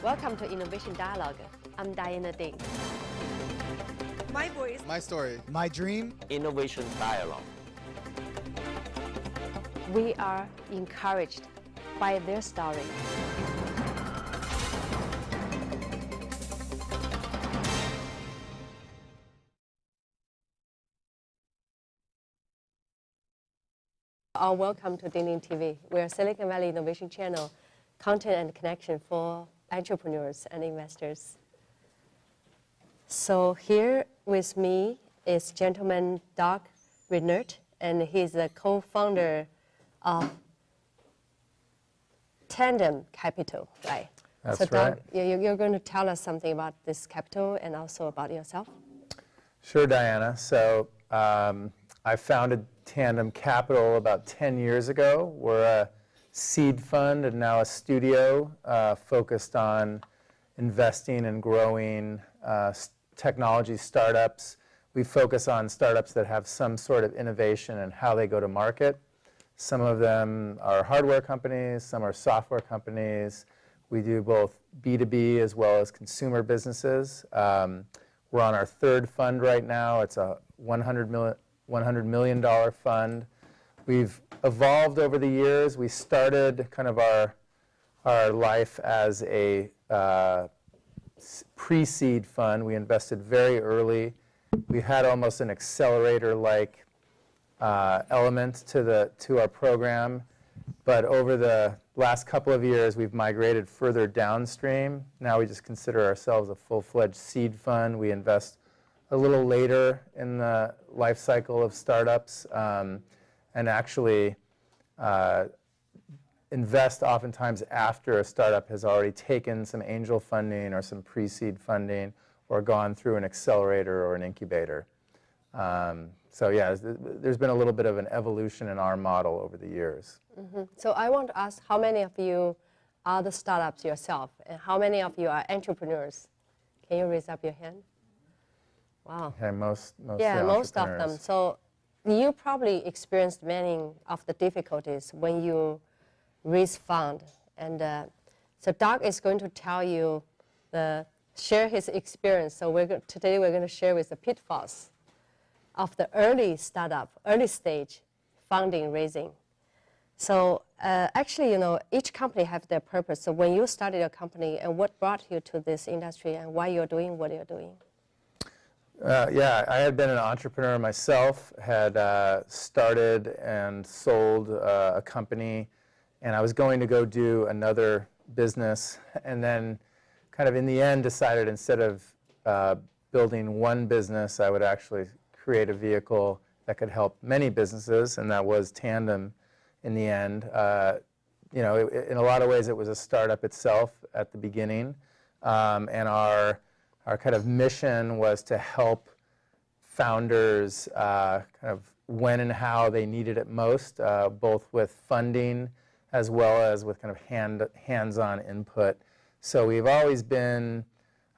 Welcome to Innovation Dialogue. I'm Diana Ding. My voice. My story. My dream. Innovation Dialogue. We are encouraged by their story. Welcome to Ding TV. We are Silicon Valley Innovation Channel, content and connection for entrepreneurs and investors. So here with me is gentleman Doug Rinert, and he's the co-founder of Tandem Capital, right? That's so Doug, right. You're going to tell us something about this capital and also about yourself? Sure, Diana. So I founded Tandem Capital about 10 years ago. We're a seed fund and now a studio focused on investing and growing technology startups. We focus on startups that have some sort of innovation and how they go to market. Some of them are hardware companies, some are software companies. We do both B2B as well as consumer businesses. We're on our third fund right now. It's a $100 million fund. We've evolved over the years. We started kind of our life as a pre-seed fund. We invested very early. We had almost an accelerator-like element to our program. But over the last couple of years, we've migrated further downstream. Now we just consider ourselves a full-fledged seed fund. We invest a little later in the life cycle of startups and actually invest oftentimes after a startup has already taken some angel funding or some pre-seed funding or gone through an accelerator or an incubator. So yeah, there's been a little bit of an evolution in our model over the years. Mm-hmm. So I want to ask, how many of you are the startups yourself, and how many of you are entrepreneurs? Can you raise up your hand? Wow. Okay, most of them. So you probably experienced many of the difficulties when you raise fund. And so Doug is going to tell you, share his experience. So today we're going to share with the pitfalls of the early startup, early stage funding raising. So actually, each company has their purpose. So when you started your company, and what brought you to this industry, and why you're doing what you're doing? Yeah, I had been an entrepreneur myself, had started and sold a company, and I was going to go do another business, and then kind of in the end decided instead of building one business, I would actually create a vehicle that could help many businesses, and that was Tandem in the end. In a lot of ways it was a startup itself at the beginning, and our kind of mission was to help founders kind of when and how they needed it most, both with funding as well as with kind of hands-on input. So we've always been,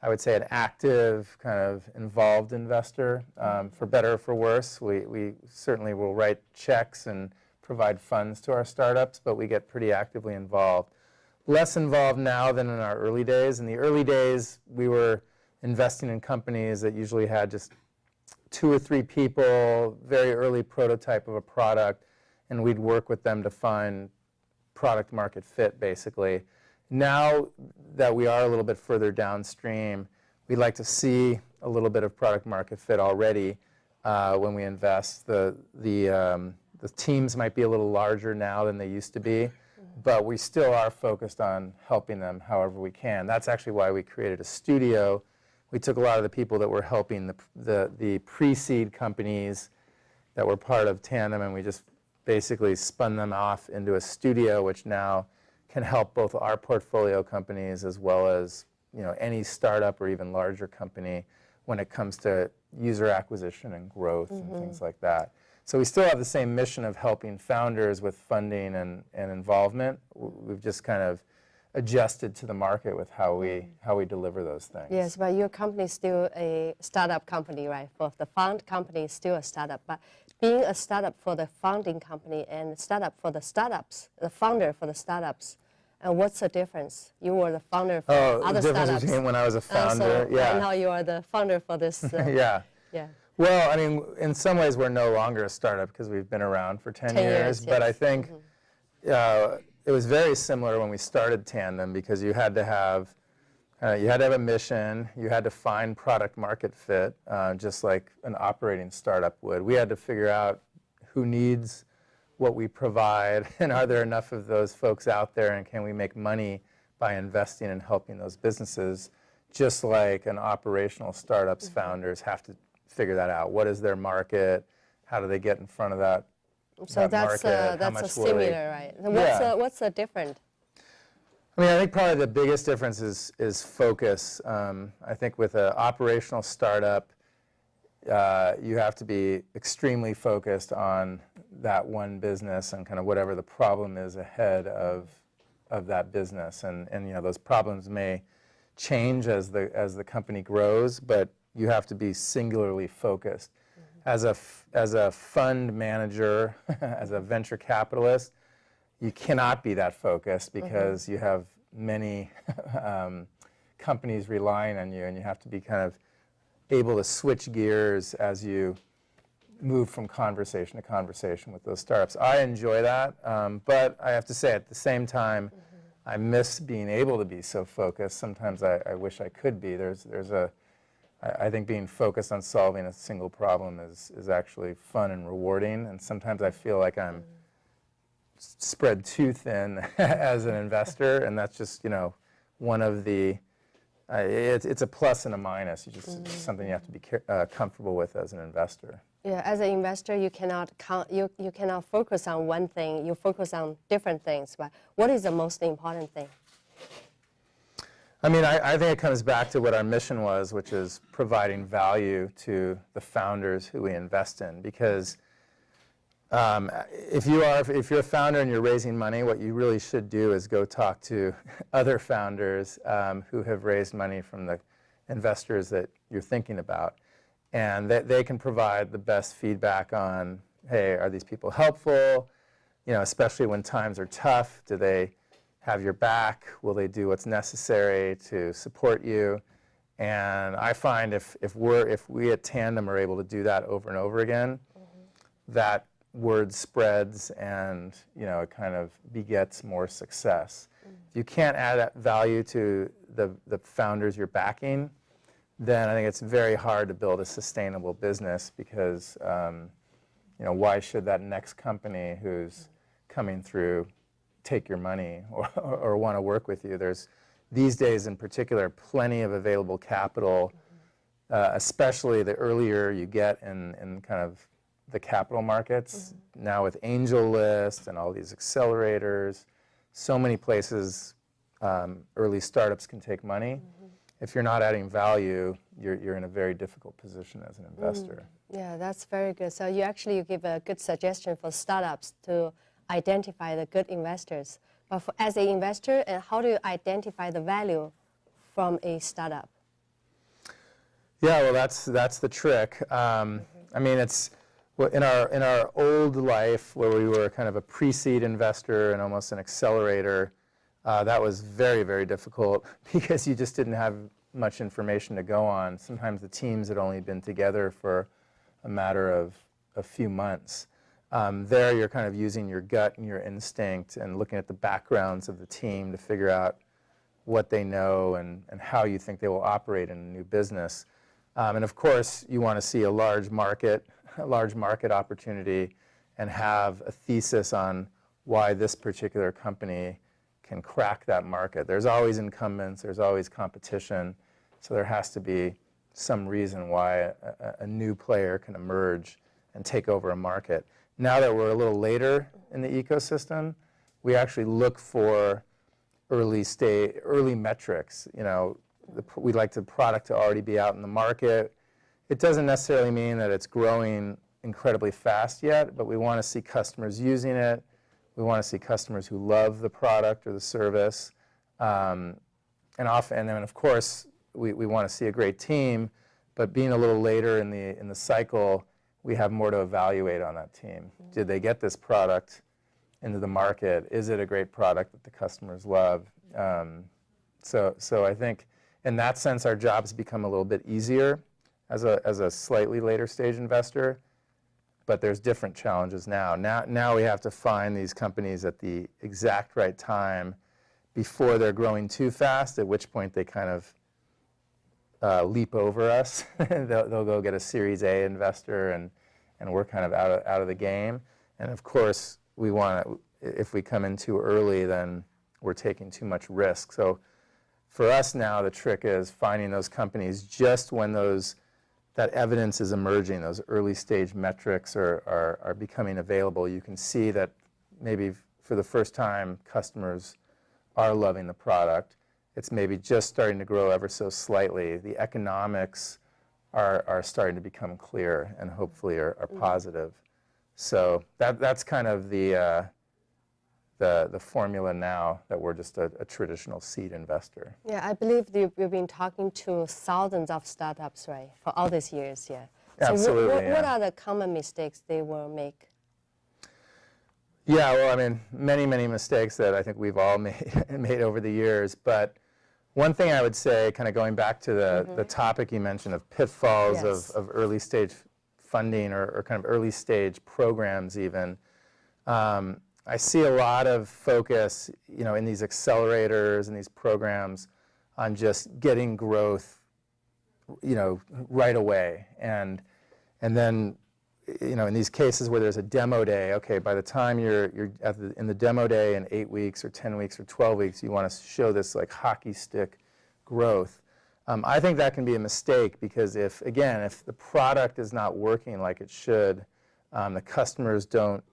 I would say, an active, kind of involved investor. For better or for worse, we certainly will write checks and provide funds to our startups, but we get pretty actively involved. Less involved now than in our early days. In the early days, we were investing in companies that usually had just 2 or 3 people, very early prototype of a product, and we'd work with them to find product market fit, basically. Now that we are a little bit further downstream, we'd like to see a little bit of product market fit already when we invest. The teams might be a little larger now than they used to be, but we still are focused on helping them however we can. That's actually why we created a studio. We took a lot of the people that were helping the pre-seed companies that were part of Tandem, and we just basically spun them off into a studio, which now can help both our portfolio companies as well as any startup or even larger company when it comes to user acquisition and growth and things like that. So we still have the same mission of helping founders with funding and involvement. We've just kind of adjusted to the market with how we deliver those things. Yes, but your company is still a startup company, right? For the fund company is still a startup, but being a startup for the founding company and startup for the startups, the founder for the startups, And what's the difference? You were the founder for Oh, other the difference startups. between when I was a founder, so right now you are the founder for this. Yeah. Yeah. Well, I mean, in some ways we're no longer a startup because we've been around for 10 years, but yes. I think it was very similar when we started Tandem because you had to have a mission, you had to find product market fit, just like an operating startup would. We had to figure out who needs what we provide, and are there enough of those folks out there, and can we make money by investing and helping those businesses, just like an operational startup's founders have to figure that out. What is their market? How do they get in front of that So market? that's a similar, right? What's the different? I mean, I think probably the biggest difference is focus. I think with an operational startup, you have to be extremely focused on that one business and kind of whatever the problem is ahead of that business. And you know, those problems may change as the company grows, but you have to be singularly focused. As a fund manager, as a venture capitalist, you cannot be that focused because you have many companies relying on you, and you have to be kind of able to switch gears as you move from conversation to conversation with those startups. I enjoy that, but I have to say at the same time, I miss being able to be so focused. Sometimes I wish I could be. I think being focused on solving a single problem is actually fun and rewarding, and sometimes I feel like I'm spread too thin as an investor, and that's just, you know, one of the it's a plus and a minus. It's something you have to be comfortable with as an investor. Yeah, as an investor, you cannot you cannot focus on one thing. You focus on different things. But what is the most important thing? I mean, I think it comes back to what our mission was, which is providing value to the founders who we invest in. Because if you're a founder and you're raising money, what you really should do is go talk to other founders who have raised money from the investors that you're thinking about. And they can provide the best feedback on, hey, are these people helpful? You know, especially when times are tough, do they have your back? Will they do what's necessary to support you? And I find if we at Tandem are able to do that over and over again, that word spreads, and you know, it kind of begets more success. If you can't add that value to the founders you're backing, then I think it's very hard to build a sustainable business because you know, why should that next company who's coming through take your money or want to work with you? There's, these days in particular, plenty of available capital, especially the earlier you get in kind of the capital markets. Now with Angel List and all these accelerators, so many places early startups can take money. If you're not adding value, you're in a very difficult position as an investor. Yeah, that's very good. So you actually give a good suggestion for startups to identify the good investors. But as an investor, how do you identify the value from a startup? Yeah, well, that's the trick. I mean, it's in our old life where we were kind of a pre-seed investor and almost an accelerator. That was very, very difficult because you just didn't have much information to go on. Sometimes the teams had only been together for a matter of a few months. There you're kind of using your gut and your instinct and looking at the backgrounds of the team to figure out what they know and how you think they will operate in a new business. And of course, you want to see a large market opportunity and have a thesis on why this particular company can crack that market. There's always incumbents, there's always competition, so there has to be some reason why a new player can emerge and take over a market. Now that we're a little later in the ecosystem, we actually look for early metrics. You know, we'd like the product to already be out in the market. It doesn't necessarily mean that it's growing incredibly fast yet, but we want to see customers using it. We want to see customers who love the product or the service. And then, of course, we want to see a great team, but being a little later in the cycle, we have more to evaluate on that team. Did they get this product into the market. Is it a great product that the customers love? So I think in that sense, our jobs become a little bit easier as a slightly later stage investor, but there's different challenges now. Now we have to find these companies at the exact right time before they're growing too fast, at which point they kind of leap over us. They'll go get a Series A investor, and we're kind of out of the game. And of course, we want to, if we come in too early, then we're taking too much risk. So for us now, the trick is finding those companies just when that evidence is emerging, those early stage metrics are becoming available. You can see that maybe for the first time, customers are loving the product. It's maybe just starting to grow ever so slightly. The economics are starting to become clear and hopefully are positive. So that's kind of the formula now that we're just a traditional seed investor. Yeah, I believe you've been talking to thousands of startups, right, for all these years, yeah. So Absolutely, what are the common mistakes they will make? Yeah, well, I mean, many mistakes that I think we've all made over the years. But one thing I would say, kind of going back to the topic you mentioned of pitfalls of early stage funding or kind of early stage programs even, I see a lot of focus, in these accelerators and these programs on just getting growth, right away. And then, in these cases where there's a demo day, okay, by the time you're in the demo day in 8 weeks or 10 weeks or 12 weeks, you want to show this like hockey stick growth. I think that can be a mistake because if the product is not working like it should, the customers don't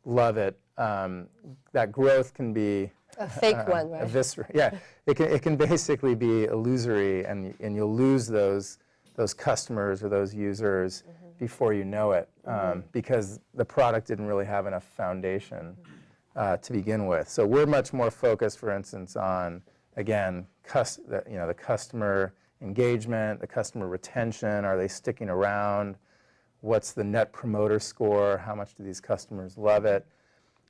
love it, that growth can be a fake one, right? Yeah, it can basically be illusory, and you'll lose those customers or those users before you know it, because the product didn't really have enough foundation to begin with. So we're much more focused, for instance, on again, the customer engagement, the customer retention. Are they sticking around? What's the net promoter score? How much do these customers love it?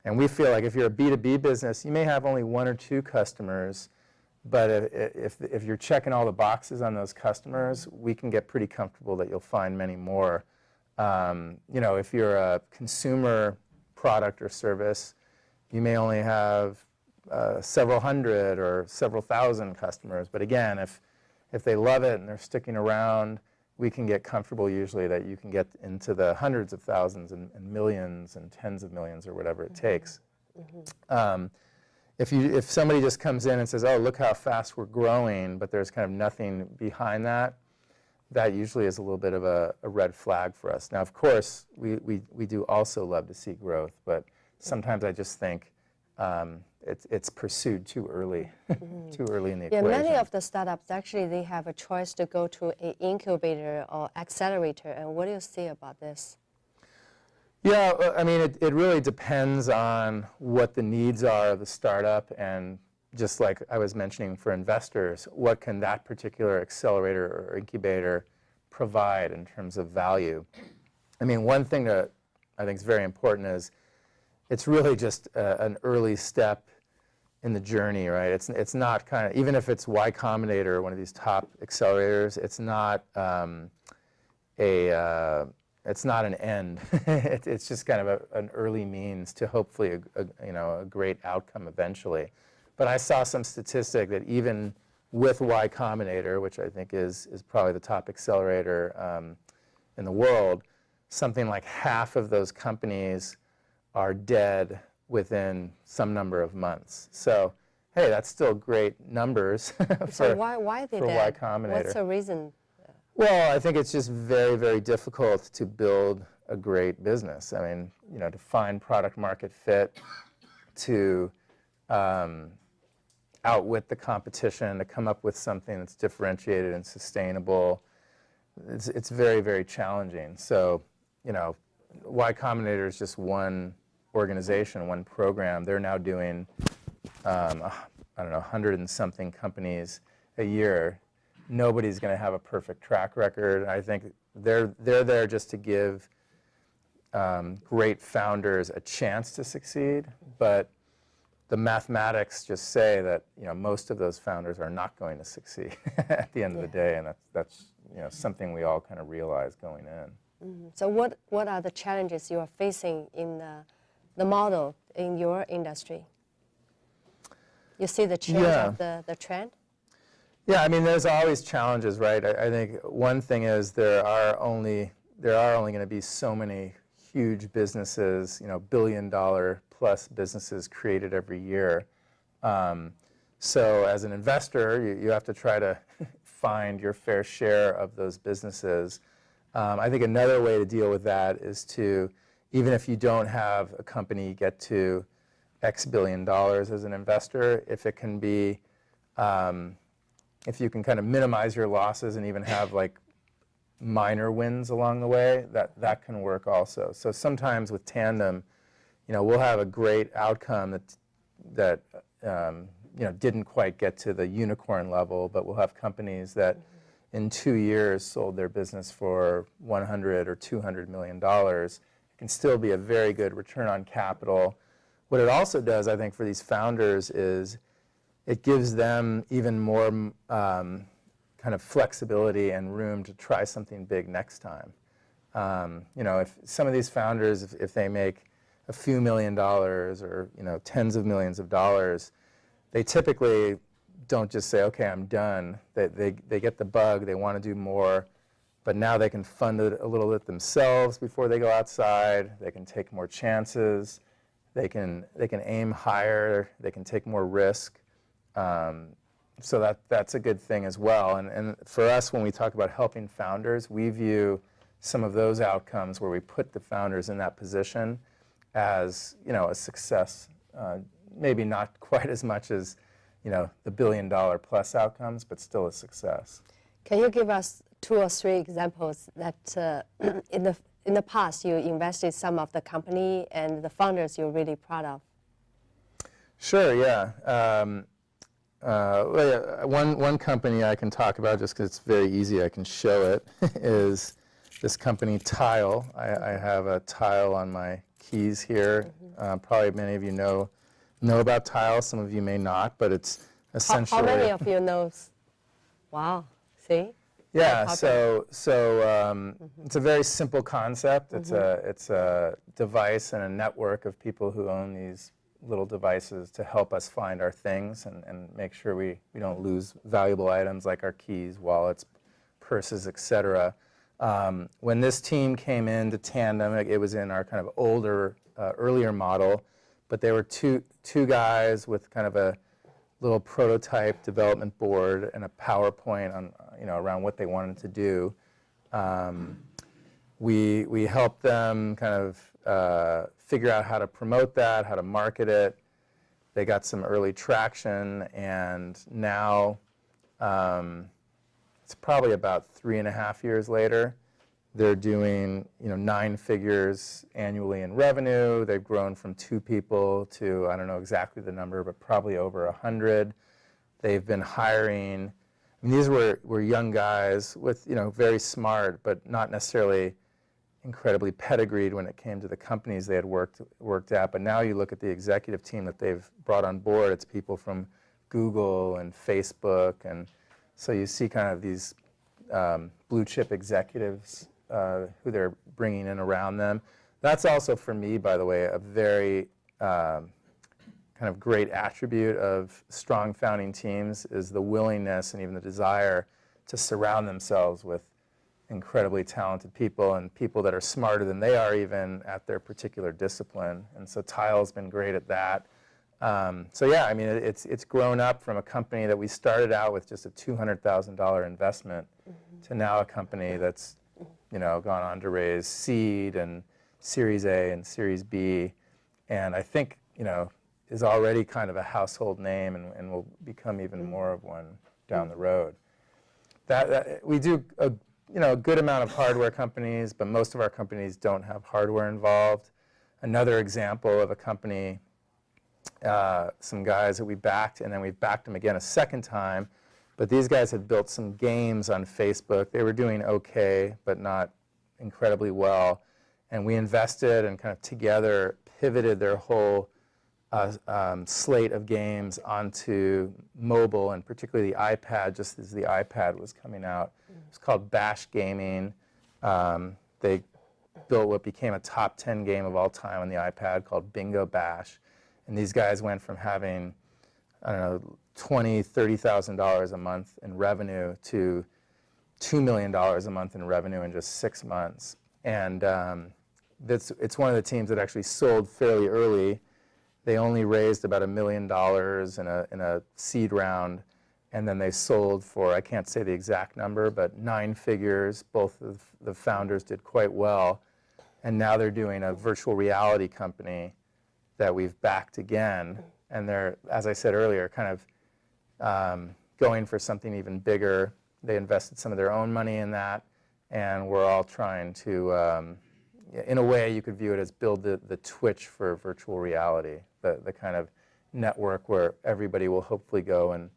And we feel like if you're a B2B business, you may have only 1 or 2 customers, but if you're checking all the boxes on those customers, we can get pretty comfortable that you'll find many more. If you're a consumer product or service, you may only have several hundred or several thousand customers. But again, if they love it and they're sticking around, we can get comfortable usually that you can get into the hundreds of thousands and millions and tens of millions or whatever it takes. If somebody just comes in and says, oh, look how fast we're growing, but there's kind of nothing behind that, that usually is a little bit of a red flag for us. Now, of course, we do also love to see growth, but sometimes I just think it's pursued too early, too early in the equation. Yeah, many of the startups, actually, they have a choice to go to an incubator or accelerator. And what do you say about this? Yeah, I mean, it really depends on what the needs are of the startup, and just like I was mentioning for investors, what can that particular accelerator or incubator provide in terms of value? I mean, one thing that I think is very important is it's really just an early step in the journey, right? It's not kind of, even if it's Y Combinator, one of these top accelerators, it's not it's not an end. It's just kind of an early means to hopefully a great outcome eventually. But I saw some statistic that even with Y Combinator, which I think is probably the top accelerator in the world, something like half of those companies are dead within some number of months. So, hey, that's still great numbers So why are they for dead? Y Combinator. What's the reason? Well, I think it's just very, very difficult to build a great business. I mean, to find product market fit, to outwit the competition, to come up with something that's differentiated and sustainable. It's very, very challenging. So, Y Combinator is just one organization, one program. They're now doing, 100 and something companies a year. Nobody's going to have a perfect track record. I think they're there just to give great founders a chance to succeed, but the mathematics just say that most of those founders are not going to succeed at the end of the day, and that's something we all kind of realize going in. So what are the challenges you are facing in the model in your industry? You see the change of the trend? Yeah, I mean, there's always challenges, right? I think one thing is there are only going to be so many huge businesses, billion-dollar plus businesses created every year. So as an investor, you have to try to find your fair share of those businesses. I think another way to deal with that is to, even if you don't have a company get to X billion dollars as an investor, if it can be, if you can kind of minimize your losses and even have like minor wins along the way, that can work also. So sometimes with Tandem, we'll have a great outcome that didn't quite get to the unicorn level, but we'll have companies that in 2 years sold their business for $100 or $200 million. It can still be a very good return on capital. What it also does, I think, for these founders is it gives them even more kind of flexibility and room to try something big next time. If some of these founders, if they make a few $1 million or tens of millions of dollars, they typically don't just say, okay, I'm done. They get the bug, they want to do more, but now they can fund it a little bit themselves before they go outside. They can take more chances. They can aim higher. They can take more risk. So that's a good thing as well. And for us, when we talk about helping founders, we view some of those outcomes where we put the founders in that position as a success. Maybe not quite as much as the $1 billion plus outcomes, but still a success. Can you give us 2 or 3 examples that in the past you invested some of the company and the founders you're really proud of? Sure. Yeah. One company I can talk about just because it's very easy, I can show it, is this company Tile. I have a Tile on my keys here. Probably many of you know about Tile. Some of you may not, but it's essentially... How many of you knows? Wow, see? Yeah, so it's a very simple concept. It's a device and a network of people who own these little devices to help us find our things and make sure we don't lose valuable items like our keys, wallets, purses, etc. When this team came into Tandem, it was in our kind of older, earlier model, but they were two guys with kind of a little prototype development board and a PowerPoint on around what they wanted to do. We helped them kind of figure out how to promote that, how to market it. They got some early traction, and now it's probably about 3.5 years later. They're doing 9 figures annually in revenue. They've grown from 2 people to, I don't know exactly the number, but probably over 100. They've been hiring. I mean, these were young guys with very smart, but not necessarily incredibly pedigreed when it came to the companies they had worked at. But now you look at the executive team that they've brought on board. It's people from Google and Facebook, and so you see kind of these blue chip executives who they're bringing in around them. That's also, for me, by the way, a very kind of great attribute of strong founding teams is the willingness and even the desire to surround themselves with incredibly talented people and people that are smarter than they are even at their particular discipline. And so Tile's been great at that. So yeah, I mean, it's grown up from a company that we started out with just a $200,000 investment to now a company that's gone on to raise seed and Series A and Series B, and I think is already kind of a household name and will become even more of one down the road. That we do a good amount of hardware companies, but most of our companies don't have hardware involved. Another example of a company, some guys that we backed, and then we backed them again a second time, but these guys had built some games on Facebook. They were doing okay, but not incredibly well. And we invested and kind of together pivoted their whole slate of games onto mobile, and particularly the iPad, just as the iPad was coming out. It's called Bash Gaming. They built what became a top 10 game of all time on the iPad called Bingo Bash. And these guys went from having, I don't know, $20,000, $30,000 a month in revenue to $2 million a month in revenue in just 6 months. And it's one of the teams that actually sold fairly early. They only raised about $1 million in a seed round, and then they sold for, I can't say the exact number, but 9 figures. Both of the founders did quite well. And now they're doing a virtual reality company that we've backed again. And they're, as I said earlier, kind of going for something even bigger. They invested some of their own money in that, and we're all trying to, in a way you could view it as build the Twitch for virtual reality, the kind of network where everybody will hopefully go and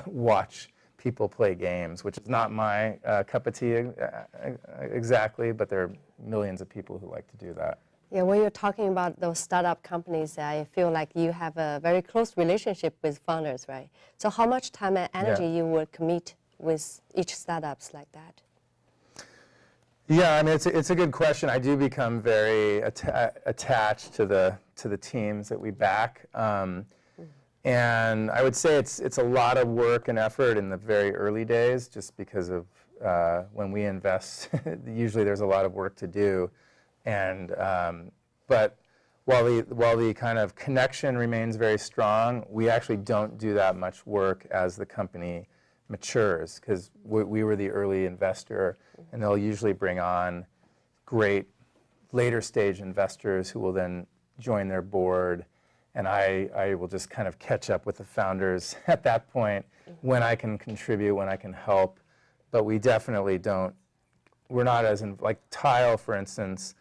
watch people play games, which is not my cup of tea exactly, but there are millions of people who like to do that. Yeah, when you're talking about those startup companies, I feel like you have a very close relationship with founders, right? So how much time and energy you would commit with each startups like that? Yeah, I mean, it's a good question. I do become very attached to the teams that we back. And I would say it's a lot of work and effort in the very early days, just because of when we invest, usually there's a lot of work to do. And but while the kind of connection remains very strong, we actually don't do that much work as the company matures, because we were the early investor, and they'll usually bring on great later stage investors who will then join their board. And I will just kind of catch up with the founders at that point when I can contribute, when I can help. But we definitely don't, we're not as in, like Tile, for instance,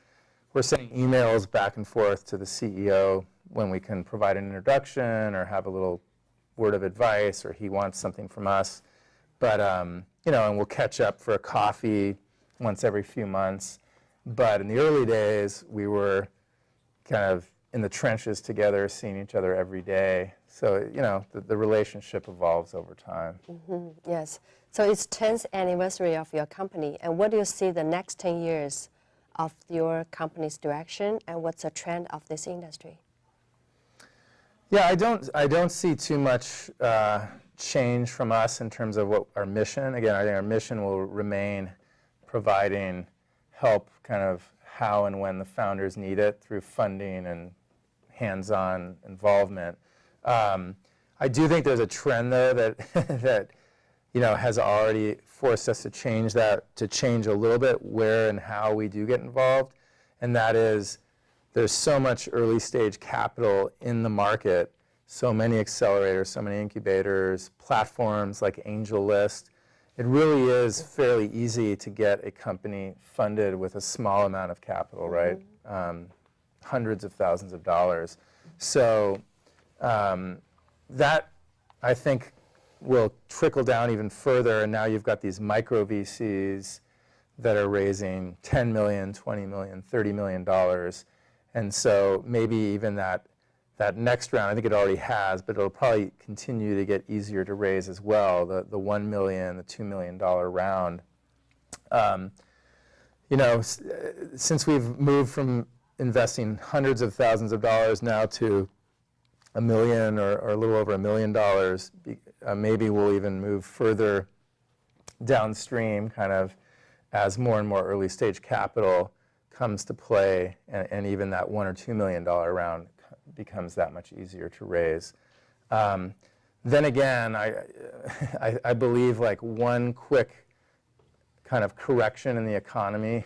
we're sending emails back and forth to the CEO when we can provide an introduction or have a little word of advice, or he wants something from us. But, you know, and we'll catch up for a coffee once every few months. But in the early days, we were kind of in the trenches together, seeing each other every day. So, you know, the relationship evolves over time. Mm-hmm. Yes. So it's 10th anniversary of your company. And what do you see the next 10 years of your company's direction, and what's the trend of this industry? Yeah, I don't see too much change from us in terms of what our mission. Again, I think our mission will remain providing help kind of how and when the founders need it through funding and hands-on involvement. I do think there's a trend though that that you know has already forced us to change a little bit where and how we do get involved, and that is there's so much early stage capital in the market, so many accelerators, so many incubators, platforms like AngelList. It really is fairly easy to get a company funded with a small amount of capital, right? Hundreds of thousands of dollars. So that, I think, will trickle down even further, and now you've got these micro VCs that are raising $10 million, $20 million, $30 million. And so maybe even that next round, I think it already has, but it'll probably continue to get easier to raise as well, the $1 million, the $2 million round. You know, since we've moved from investing hundreds of thousands of dollars now to $1 million or a little over $1 million, maybe we'll even move further downstream kind of as more and more early stage capital comes to play, and even that $1 or $2 million round becomes that much easier to raise. Then again, I believe like one quick kind of correction in the economy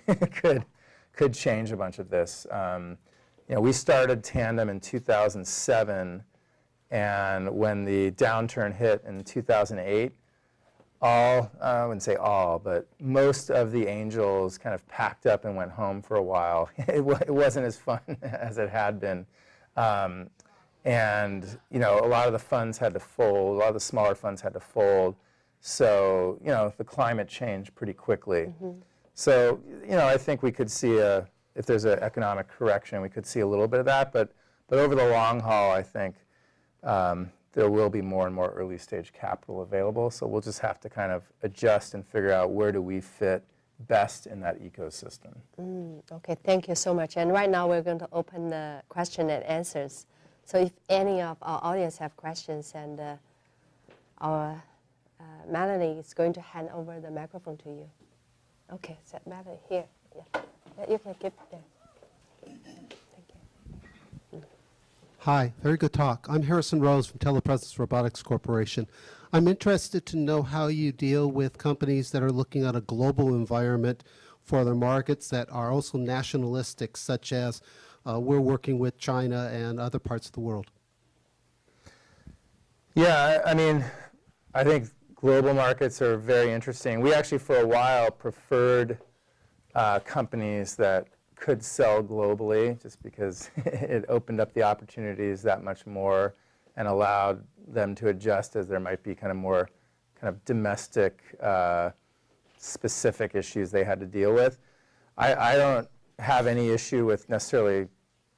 could change a bunch of this. You know, we started Tandem in 2007, and when the downturn hit in 2008, I wouldn't say all, but most of the angels kind of packed up and went home for a while. It wasn't as fun as it had been. And, you know, a lot of the funds had to fold, a lot of the smaller funds had to fold. So, you know, the climate changed pretty quickly. So, you know, I think we could see if there's an economic correction, we could see a little bit of that. But over the long haul, I think there will be more and more early stage capital available. So we'll just have to kind of adjust and figure out where do we fit best in that ecosystem. Okay, thank you so much. And right now we're going to open the question and answers. So if any of our audience have questions, and our Melanie is going to hand over the microphone to you. Okay, so Melanie, here. Yeah, you can give there. Thank you. Hi, very good talk. I'm Harrison Rose from Telepresence Robotics Corporation. I'm interested to know how you deal with companies that are looking at a global environment for their markets that are also nationalistic, such as we're working with China and other parts of the world. Yeah, I mean, I think global markets are very interesting. We actually, for a while, preferred companies that could sell globally, just because it opened up the opportunities that much more and allowed them to adjust as there might be kind of domestic specific issues they had to deal with. I don't have any issue with necessarily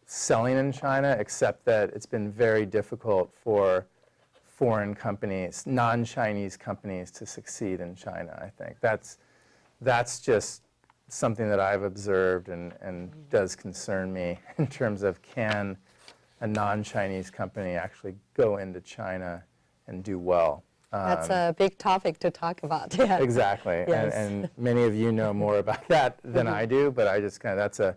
selling in China, except that it's been very difficult for foreign companies, non-Chinese companies, to succeed in China, I think. That's just something that I've observed and does concern me in terms of, can a non-Chinese company actually go into China and do well? That's a big topic to talk about. Yeah. Exactly. Yes. And many of you know more about that than I do, but I just that's a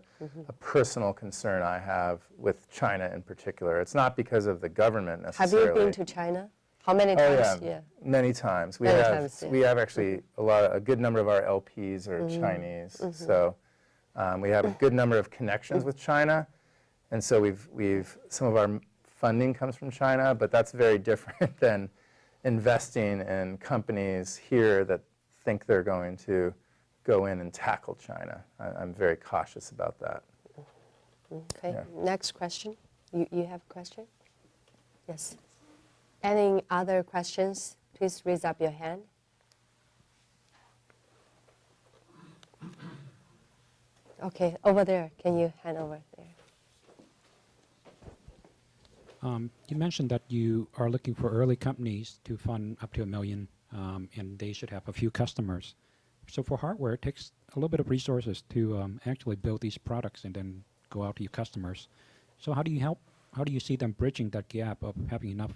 personal concern I have with China in particular. It's not because of the government necessarily. Have you been to China? How many Oh, times? yeah, many times. Many times, yeah. We have actually a good number of our LPs are Chinese, so we have a good number of connections with China, and so some of our funding comes from China, but that's very different than investing in companies here that think they're going to go in and tackle China. I'm very cautious about that. Okay, Yeah. next question. You have a question? Yes. Any other questions? Please raise up your hand. Okay, over there. Can you hand over there? You mentioned that you are looking for early companies to fund up to $1 million, and they should have a few customers. So for hardware, it takes a little bit of resources to actually build these products and then go out to your customers. So how do you see them bridging that gap of having enough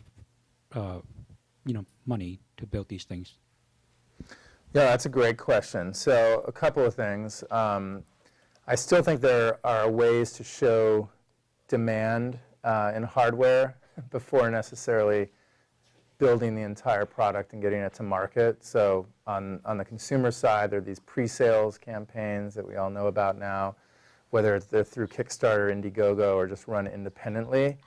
money to build these things? Yeah, that's a great question. So a couple of things. I still think there are ways to show demand in hardware before necessarily building the entire product and getting it to market. So on the consumer side, there are these pre-sales campaigns that we all know about now, whether they're through Kickstarter, Indiegogo, or just run independently.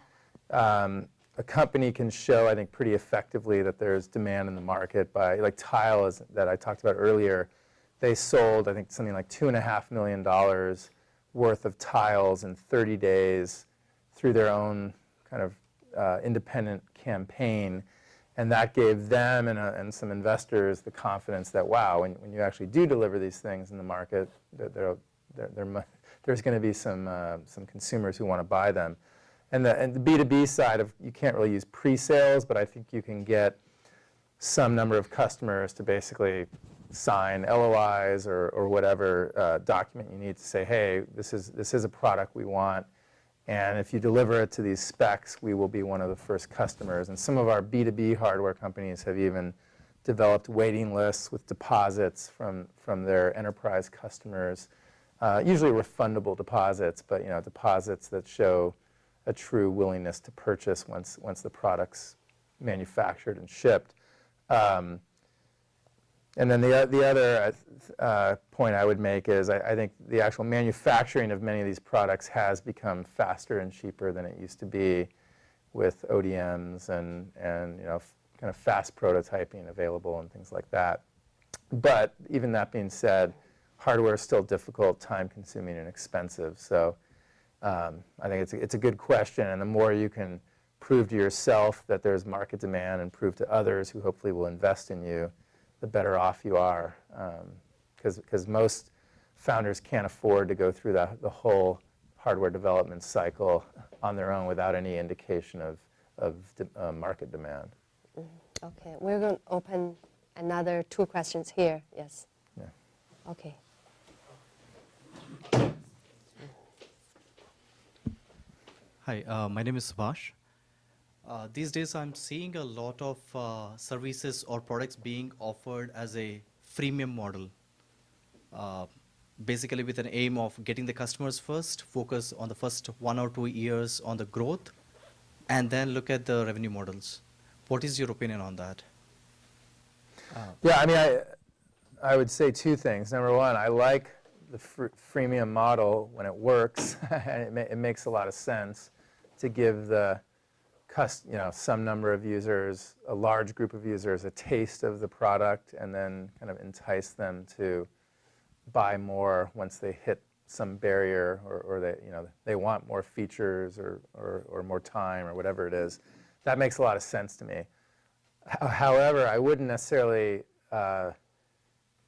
A company can show, I think, pretty effectively that there's demand in the market by, like Tile that I talked about earlier. They sold, I think, something like $2.5 million worth of tiles in 30 days through their own kind of independent campaign. And that gave them and some investors the confidence that, wow, when you actually do deliver these things in the market, there's going to be some consumers who want to buy them. And the B2B side of, you can't really use pre-sales, but I think you can get some number of customers to basically sign LOIs or whatever document you need to say, hey, this is a product we want, and if you deliver it to these specs, we will be one of the first customers. And some of our B2B hardware companies have even developed waiting lists with deposits from their enterprise customers, usually refundable deposits, but deposits that show a true willingness to purchase once the product's manufactured and shipped. And then the other point I would make is I think the actual manufacturing of many of these products has become faster and cheaper than it used to be, with ODMs and kind of fast prototyping available and things like that. But even that being said, hardware is still difficult, time-consuming, and expensive. So I think it's a good question, and the more you can prove to yourself that there's market demand and prove to others who hopefully will invest in you, the better off you are, because most founders can't afford to go through the whole hardware development cycle on their own without any indication of market demand. Okay, we're going to open another 2 questions here. Yes. Yeah. Okay. Hi, my name is Subhash. These days I'm seeing a lot of services or products being offered as a freemium model. Basically with an aim of getting the customers first, focus on the first 1 or 2 years on the growth, and then look at the revenue models. What is your opinion on that? Yeah, I mean, I would say 2 things. Number 1, I like the freemium model when it works, and it makes a lot of sense to give the some number of users, a large group of users, a taste of the product, and then kind of entice them to buy more once they hit some barrier, or they want more features or more time or whatever it is. That makes a lot of sense to me. However, I wouldn't necessarily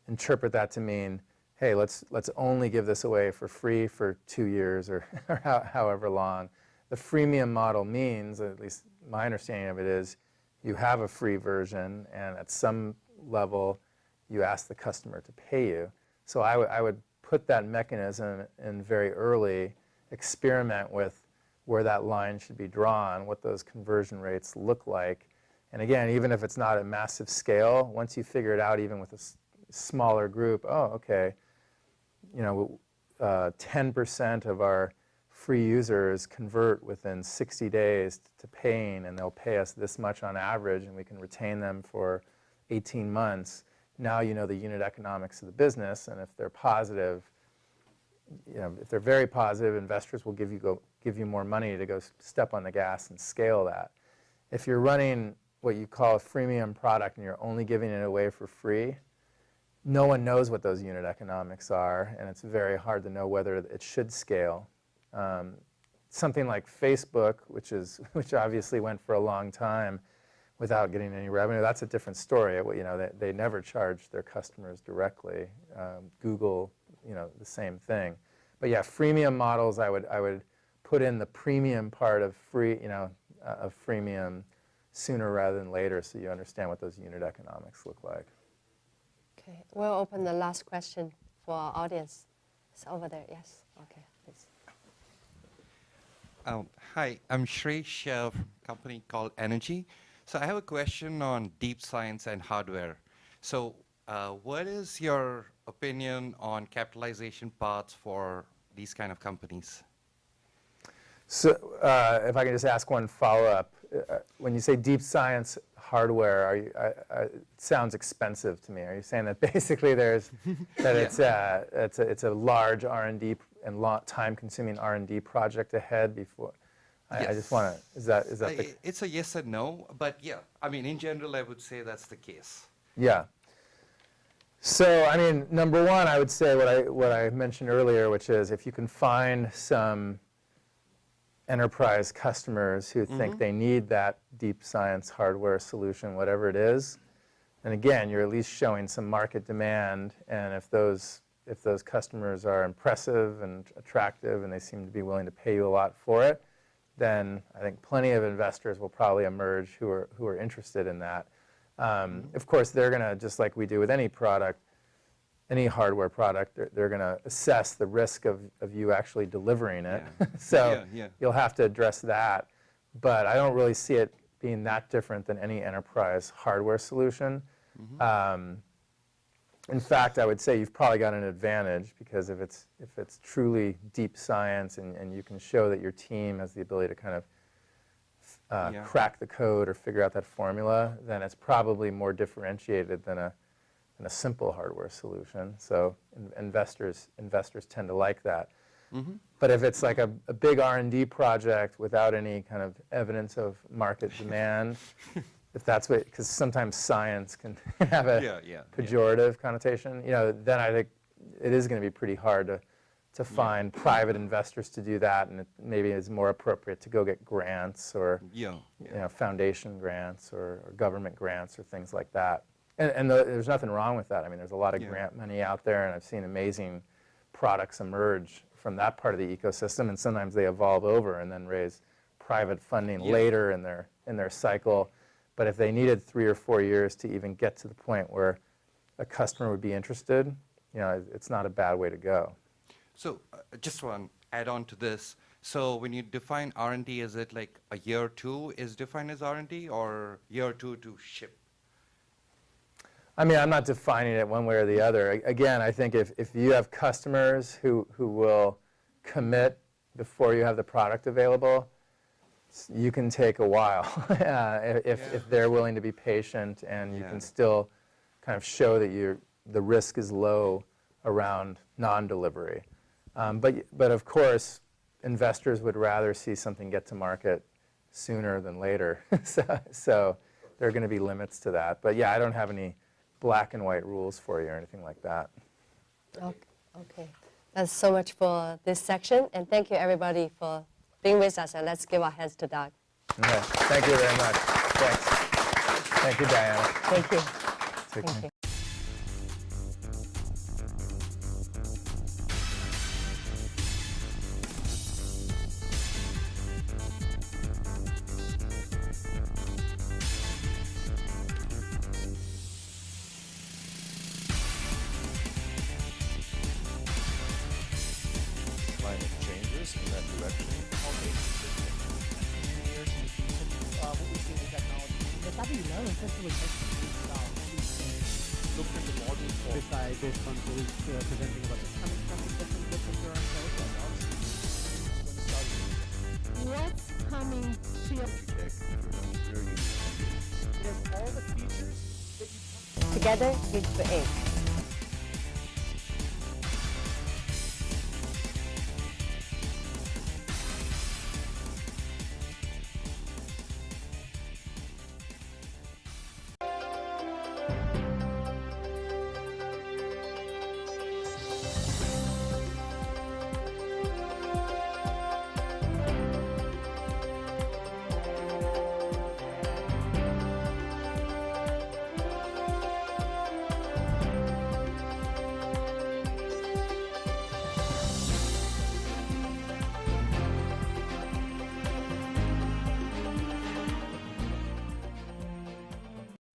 interpret that to mean, hey, let's only give this away for free for 2 years or however long. The freemium model means, at least my understanding of it is, you have a free version, and at some level, you ask the customer to pay you. So I would put that mechanism in very early, experiment with where that line should be drawn, what those conversion rates look like. And again, even if it's not at massive scale, once you figure it out, even with a smaller group, oh, okay, 10% of our free users convert within 60 days to paying, and they'll pay us this much on average, and we can retain them for 18 months. Now you know the unit economics of the business, and if they're positive, if they're very positive, investors will give you more money to go step on the gas and scale that. If you're running what you call a freemium product and you're only giving it away for free, no one knows what those unit economics are, and it's very hard to know whether it should scale. Something like Facebook, which obviously went for a long time without getting any revenue, that's a different story. They never charged their customers directly. Google, the same thing. But yeah, freemium models, I would put in the premium part of freemium sooner rather than later, so you understand what those unit economics look like. Okay, we'll open the last question for our audience. It's over there. Yes. Okay, please. Hi, I'm Shreesh from a company called Energy. So I have a question on deep science and hardware. So what is your opinion on capitalization paths for these kind of companies? So if I can just ask one follow-up. When you say deep science hardware, it sounds expensive to me. Are you saying that basically it's a large R&D and time-consuming R&D project ahead before? Yes. I just want to, is that the... It's a yes and no, but yeah, I mean, in general, I would say that's the case. Yeah. So, I mean, number 1, I would say what I mentioned earlier, which is if you can find some enterprise customers who think they need that deep science hardware solution, whatever it is, and again, you're at least showing some market demand, and if those customers are impressive and attractive and they seem to be willing to pay you a lot for it, then I think plenty of investors will probably emerge who are interested in that. Of course, they're going to, just like we do with any product, any hardware product, they're going to assess the risk of you actually delivering it. Yeah. So Yeah. you'll have to address that. But I don't really see it being that different than any enterprise hardware solution. In fact, I would say you've probably got an advantage, because if it's truly deep science and you can show that your team has the ability to kind of crack the code or figure out that formula, then it's probably more differentiated than a simple hardware solution. So investors tend to like that. But if it's like a big R&D project without any kind of evidence of market demand, if that's what, because sometimes science can have a pejorative connotation, then I think it is going to be pretty hard to find private investors to do that, and it maybe is more appropriate to go get grants or foundation grants or government grants or things like that. And there's nothing wrong with that. I mean, there's a lot of grant money out there, and I've seen amazing products emerge from that part of the ecosystem, and sometimes they evolve over and then raise private funding later in their cycle. But if they needed 3 or 4 years to even get to the point where a customer would be interested, you know, it's not a bad way to go. So just one add on to this. So when you define R&D, is it like a year 2 is defined as R&D or year 2 to ship? I mean, I'm not defining it one way or the other. Again, I think if you have customers who will commit before you have the product available, you can take a while if they're willing to be patient, and you can still kind of show that the risk is low around non-delivery. But of course, investors would rather see something get to market sooner than later. So there are going to be limits to that. But yeah, I don't have any black and white rules for you or anything like that. Okay. That's so much for this section, and thank you everybody for being with us, and let's give our hands to Doug. Okay. Thank you very much. Thanks. Thank you, Diana. Thank you. Take Thank care. you. Climate changes in that direction. Based on who's presenting about this. Coming from the different what's coming to your Very unique. all the features that you Together we create.